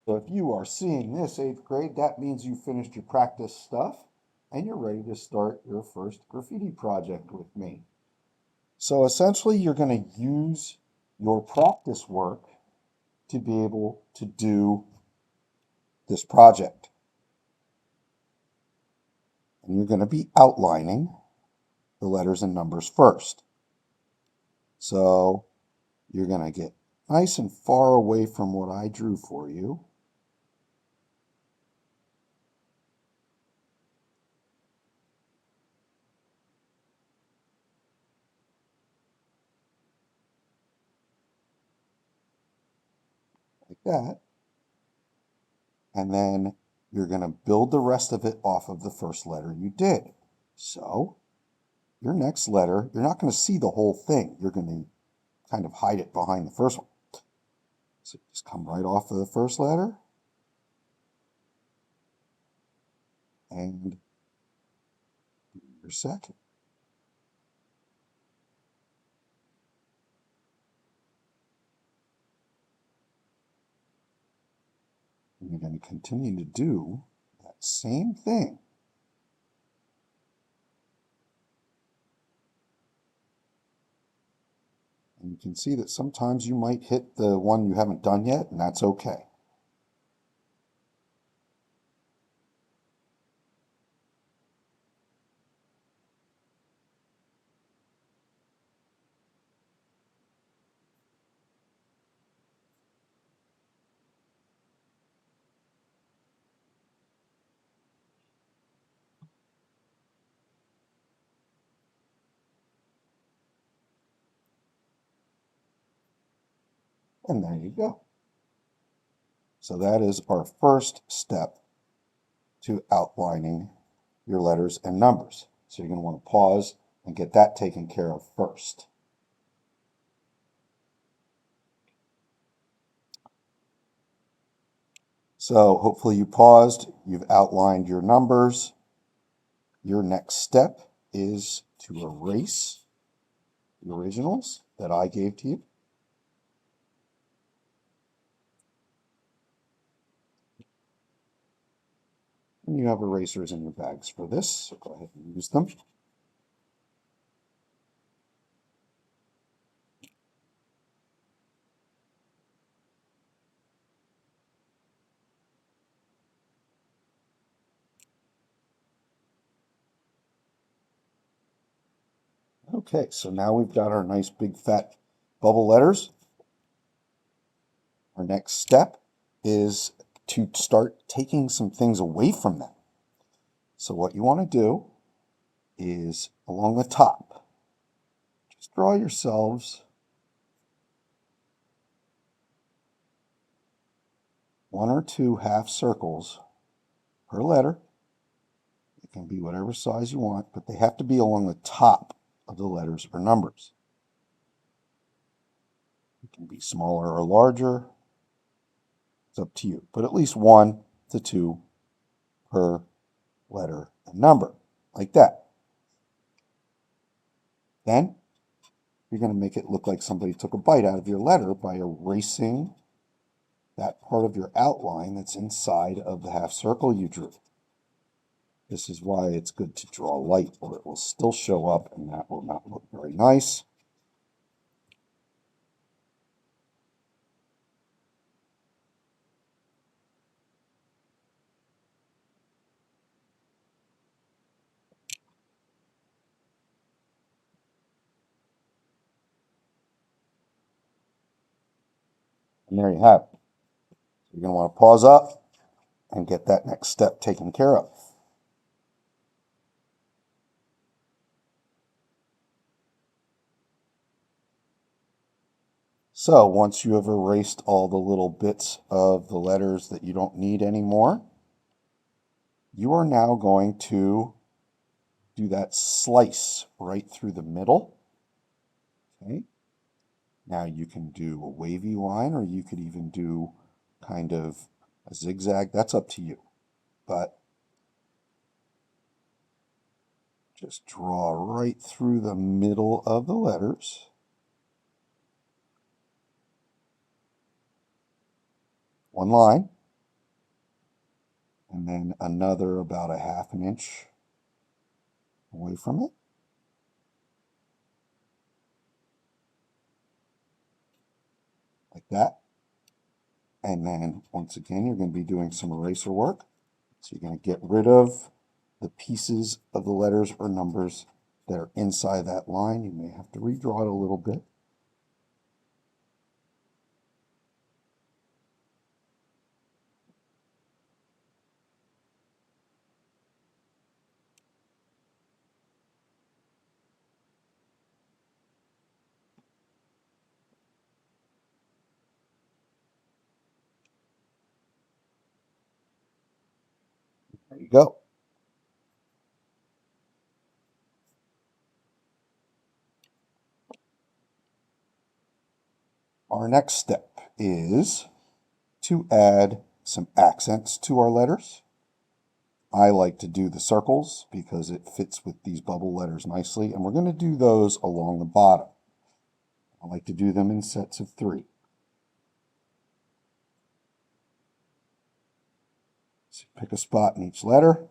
So if you are seeing this 8th grade, that means you finished your practice stuff and you're ready to start your first graffiti project with me. So essentially, you're going to use your practice work to be able to do this project. And you're going to be outlining the letters and numbers first. So you're going to get nice and far away from what I drew for you. Like that. And then you're going to build the rest of it off of the first letter you did. So your next letter, you're not going to see the whole thing. You're going to kind of hide it behind the first one. So just come right off of the first letter and your second. And you're going to continue to do that same thing. And you can see that sometimes you might hit the one you haven't done yet, and that's okay. And there you go. So that is our first step to outlining your letters and numbers. So you're going to want to pause and get that taken care of first. So hopefully you paused, you've outlined your numbers. Your next step is to erase the originals that I gave to you. And you have erasers in your bags for this, so go ahead and use them. Okay, so now we've got our nice big fat bubble letters. Our next step is to start taking some things away from them. So what you want to do is along the top, just draw yourselves one or two half circles per letter. It can be whatever size you want, but they have to be along the top of the letters or numbers. It can be smaller or larger. It's up to you, but at least 1 to 2 per letter and number, like that. Then you're going to make it look like somebody took a bite out of your letter by erasing that part of your outline that's inside of the half circle you drew. This is why it's good to draw light, or it will still show up and that will not look very nice. And there you have it. So you're going to want to pause up and get that next step taken care of. So once you have erased all the little bits of the letters that you don't need anymore, you are now going to do that slice right through the middle. Okay. Now you can do a wavy line, or you could even do kind of a zigzag. That's up to you. But just draw right through the middle of the letters. One line. and then another about a half an inch away from it. Like that. And then once again, you're going to be doing some eraser work. So you're going to get rid of the pieces of the letters or numbers that are inside that line. You may have to redraw it a little bit. There you go. Our next step is to add some accents to our letters. I like to do the circles because it fits with these bubble letters nicely, and we're going to do those along the bottom. I like to do them in sets of 3. So pick a spot in each letter.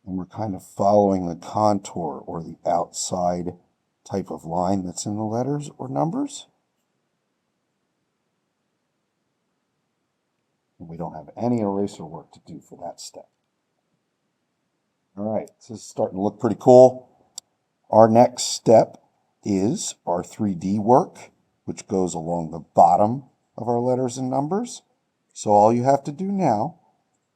And we're kind of following the contour or the outside type of line that's in the letters or numbers. And we don't have any eraser work to do for that step. All right, this is starting to look pretty cool. Our next step is our 3D work, which goes along the bottom of our letters and numbers. So all you have to do now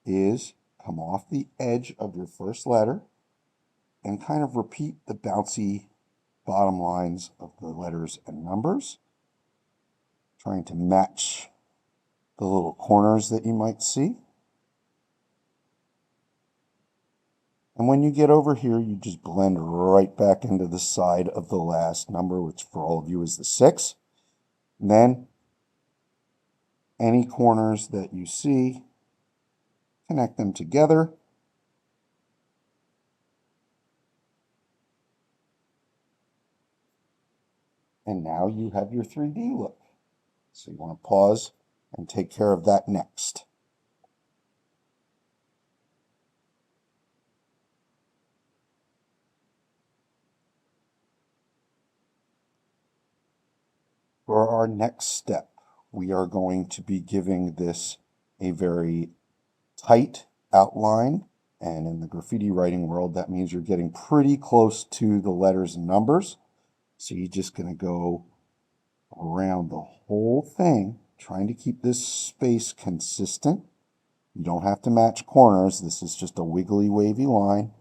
is come off the edge of your first letter and kind of repeat the bouncy bottom lines of the letters and numbers, trying to match the little corners that you might see. And when you get over here, you just blend right back into the side of the last number, which for all of you is the 6. And then any corners that you see, connect them together. And now you have your 3D look. So you want to pause and take care of that next. For our next step, we are going to be giving this a very tight outline. And in the graffiti writing world, that means you're getting pretty close to the letters and numbers. So you're just going to go around the whole thing, trying to keep this space consistent. You don't have to match corners. This is just a wiggly, wavy line.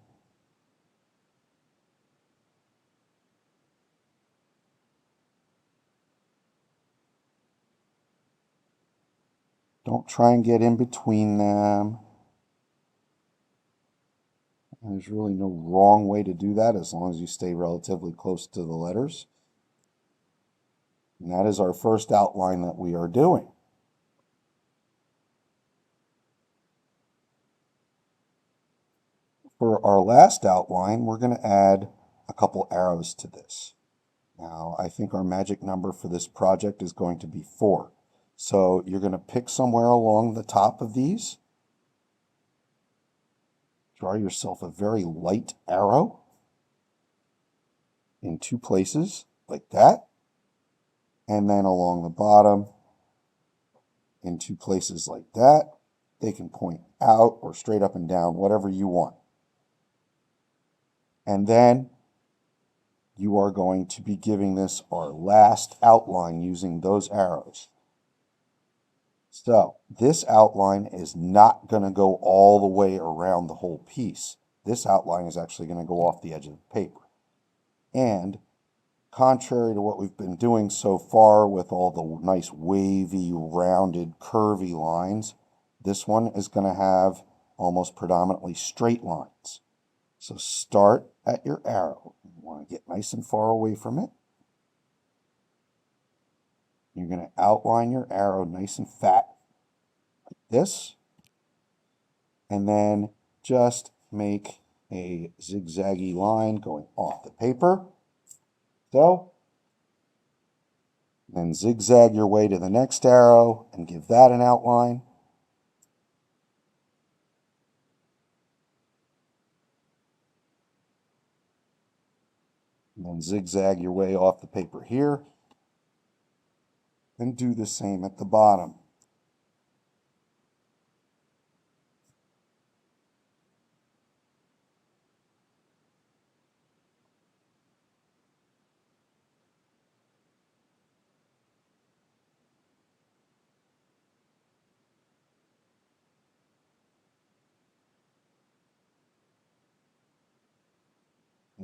Don't try and get in between them. There's really no wrong way to do that as long as you stay relatively close to the letters. And that is our first outline that we are doing. For our last outline, we're going to add a couple arrows to this. Now, I think our magic number for this project is going to be 4. So you're going to pick somewhere along the top of these. Draw yourself a very light arrow in 2 places, like that. And then along the bottom in 2 places like that. They can point out or straight up and down, whatever you want. And then you are going to be giving this our last outline using those arrows. So this outline is not going to go all the way around the whole piece. This outline is actually going to go off the edge of the paper. And contrary to what we've been doing so far with all the nice wavy, rounded, curvy lines, this one is going to have almost predominantly straight lines. So start at your arrow. You want to get nice and far away from it. You're going to outline your arrow nice and fat, like this. And then just make a zigzaggy line going off the paper. So, then zigzag your way to the next arrow and give that an outline. And then zigzag your way off the paper here. And do the same at the bottom.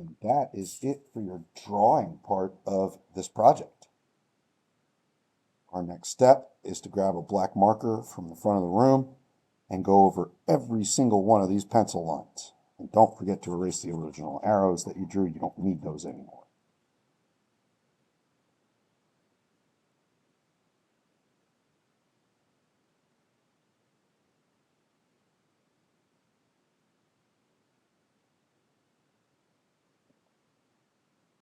And that is it for your drawing part of this project. Our next step is to grab a black marker from the front of the room and go over every single one of these pencil lines. And don't forget to erase the original arrows that you drew. You don't need those anymore.